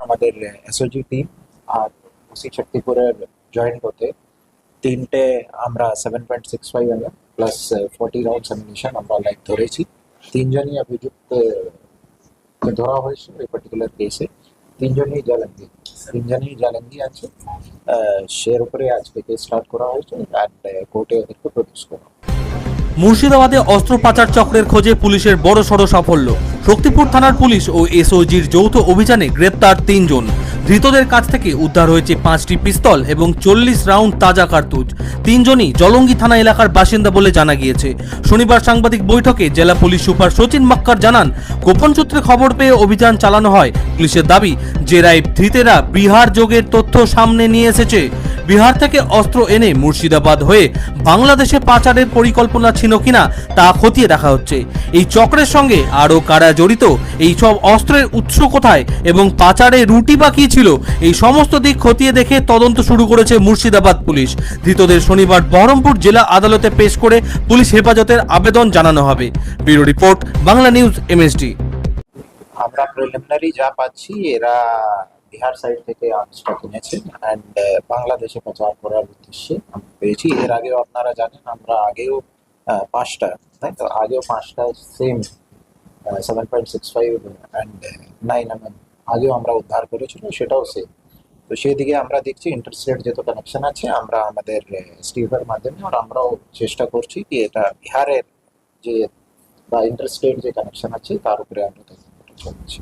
আমাদের SOG team আর OC শক্তিপুরের joint হতে তিনটে আমরা 7.65 mm প্লাস 40 রাউন্ডস অ্যামিনিশন আমরা লাইভ ধরেছি। তিনজনই অভিযুক্ত ধরা হয়েছে এই পার্টিকুলার কেসে। তিনজনই জালেঙ্গি আছে। সের উপরে আজকে কেস স্টার্ট করা হয়েছে অ্যান্ড কোর্টে ওদেরকে প্রডিউস করা। মুর্শিদাবাদে অস্ত্র পাচার চক্রের খোঁজে পুলিশের বড়সড় সাফল্য। শক্তিপুর থানার পুলিশ ও এসওজির যৌথ অভিযানে গ্রেপ্তার 3 জন। ধৃতদের কাছ থেকে উদ্ধার হয়েছে 5টি পিস্তল এবং 40 রাউন্ড তাজা কার্তুজ। 3 জনই জলঙ্গি থানা এলাকার বাসিন্দা বলে জানা গিয়েছে। শনিবার সাংবাদিক বৈঠকে জেলা পুলিশ সুপার সচিন মাক্কার জানান, গোপন সূত্রে খবর পেয়ে অভিযান চালানো হয়। পুলিশের দাবি, জেরায় ধৃতেরা বিহার যোগের তথ্য সামনে নিয়ে এসেছে। বিহার থেকে অস্ত্র এনে মুর্শিদাবাদ হয়ে বাংলাদেশে পাচারের পরিকল্পনা ছিল কিনা তা খতিয়ে দেখা হচ্ছে। এই চক্রের সঙ্গে আরও কারা জড়িত, এই সব অস্ত্রের উৎস কোথায় এবং পাচারের রুটি বা কী ছিল, এই সমস্ত দিক খতিয়ে দেখে তদন্ত শুরু করেছে মুর্শিদাবাদ পুলিশ। ধৃতদের শনিবার বহরমপুর জেলা আদালতে পেশ করে পুলিশ হেফাজতের আবেদন জানানো হবে। Bureau report, Bangla news MSD. আমরা প্রিলিমিনারি যা পাচ্ছি, এরা বিহার সাইড থেকে আর্মসটা কিনেছেন অ্যান্ড বাংলাদেশে পাচার করার উদ্দেশ্যে আমরা পেয়েছি। এর আগেও আপনারা জানেন, আমরা আগেও 5টা, তাই তো, আগেও 5টা সেম 7.65 অ্যান্ড 9 mm আগেও আমরা উদ্ধার করেছিল, সেটাও সেম। তো সেদিকে আমরা দেখছি ইন্টারস্টেট যেহেতু কানেকশন আছে, আমরা আমাদের স্টিভের মাধ্যমে আর আমরাও চেষ্টা করছি কি এটা বিহারের যে বা ইন্টারস্টেট যে কানেকশন আছে তার উপরে আমরা তদন্তটা চলছে।